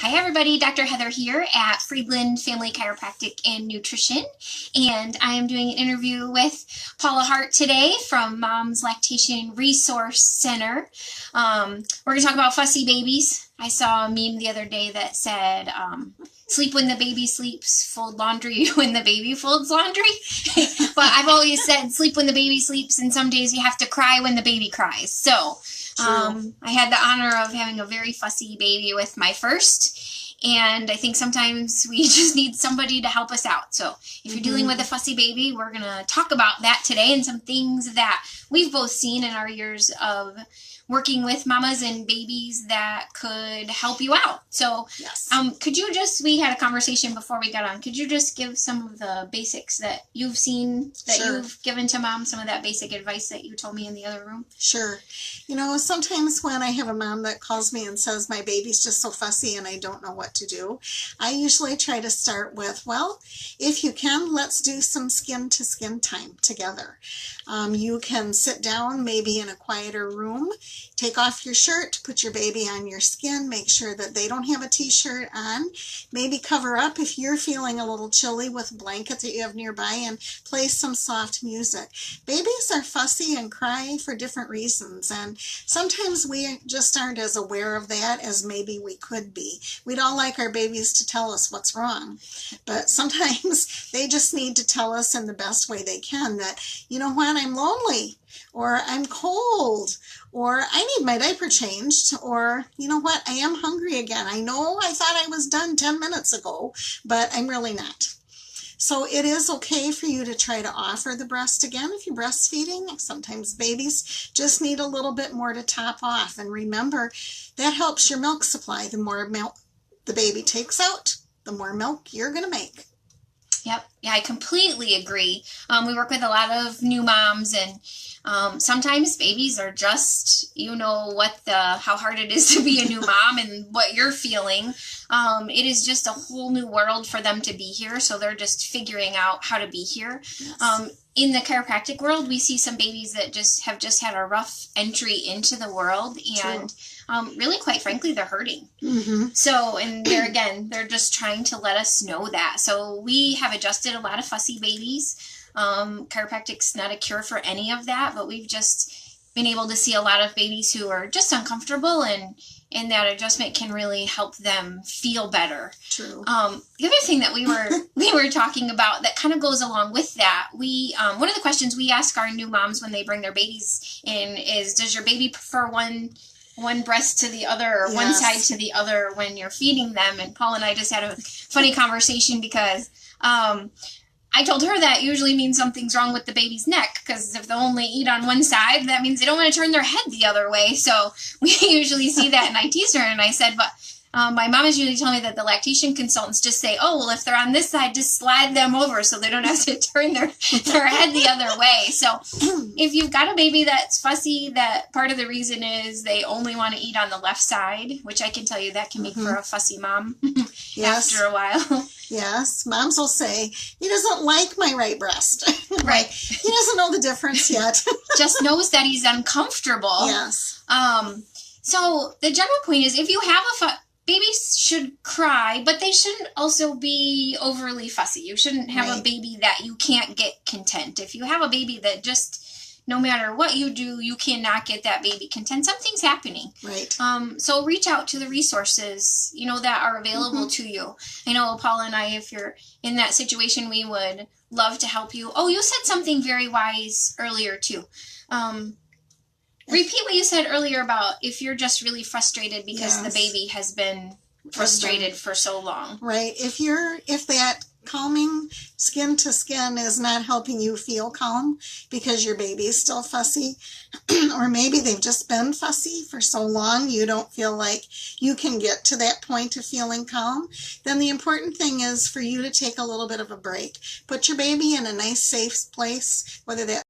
Hi everybody, Dr. Heather here at Friedland Family Chiropractic and Nutrition, and I am doing an interview with Paula Hart today from Mom's Lactation Resource Center. We're going to talk about fussy babies. I saw a meme the other day that said, sleep when the baby sleeps, fold laundry when the baby folds laundry. But I've always said sleep when the baby sleeps, and some days you have to cry when the baby cries. So I had the honor of having a very fussy baby with my first, and I think sometimes we just need somebody to help us out. So if you're dealing with a fussy baby, we're going to talk about that today and some things that we've both seen in our years of working with mamas and babies that could help you out. So yes. Could you just, we had a conversation before we got on, could you just give some of the basics that you've seen, that Sure. you've given to mom, some of that basic advice that you told me in the other room? Sure. You know, sometimes when I have a mom that calls me and says my baby's just so fussy and I don't know what to do, I usually try to start with, well, if you can, let's do some skin to skin time together. You can sit down maybe in a quieter room, take off your shirt, put your baby on your skin, make sure that they don't have a t-shirt on, maybe cover up if you're feeling a little chilly with a blanket that you have nearby, and play some soft music. Babies are fussy and cry for different reasons, and sometimes we just aren't as aware of that as maybe we could be. We'd all like our babies to tell us what's wrong, but sometimes they just need to tell us in the best way they can that, you know what, I'm lonely, or I'm cold, or I need my diaper changed, or you know what, I am hungry again. I know I thought I was done 10 minutes ago, but I'm really not. So it is okay for you to try to offer the breast again if you're breastfeeding. Sometimes babies just need a little bit more to top off, and remember, that helps your milk supply. The more milk the baby takes out, the more milk you're going to make. Yep. Yeah, I completely agree. We work with a lot of new moms, and sometimes babies are just, you know, how hard it is to be a new mom and what you're feeling. It is just a whole new world for them to be here. So they're just figuring out how to be here. Yes. In the chiropractic world, we see some babies that have just had a rough entry into the world, and really, quite frankly, they're hurting. So, and they're just trying to let us know that. So we have adjusted a lot of fussy babies. Chiropractic's not a cure for any of that, but we've just been able to see a lot of babies who are just uncomfortable, and that adjustment can really help them feel better. True. The other thing that we were talking about that kind of goes along with that, one of the questions we ask our new moms when they bring their babies in is, does your baby prefer one breast to the other, or one side to the other when you're feeding them? And Paul and I just had a funny conversation because I told her that usually means something's wrong with the baby's neck, because if they only eat on one side, that means they don't want to turn their head the other way. So we usually see that, and I teased her and I said, but my mom is usually telling me that the lactation consultants just say, oh, well, if they're on this side, just slide them over so they don't have to turn their head the other way. So if you've got a baby that's fussy, that part of the reason is they only want to eat on the left side, which I can tell you that can make for a fussy mom after a while. Yes, moms will say, he doesn't like my right breast. Right. He doesn't know the difference yet. Just knows that he's uncomfortable. Yes. So the general point is, if you have babies should cry, but they shouldn't also be overly fussy. You shouldn't have a baby that you can't get content. If you have a baby that just, no matter what you do, you cannot get that baby content, something's happening. Right. So reach out to the resources, you know, that are available to you. I know Paula and I, if you're in that situation, we would love to help you. Oh, you said something very wise earlier too. Repeat what you said earlier about if you're just really frustrated because the baby has been frustrated for so long. Right. If that calming skin to skin is not helping you feel calm because your baby is still fussy, or maybe they've just been fussy for so long you don't feel like you can get to that point of feeling calm, then the important thing is for you to take a little bit of a break. Put your baby in a nice, safe place, whether that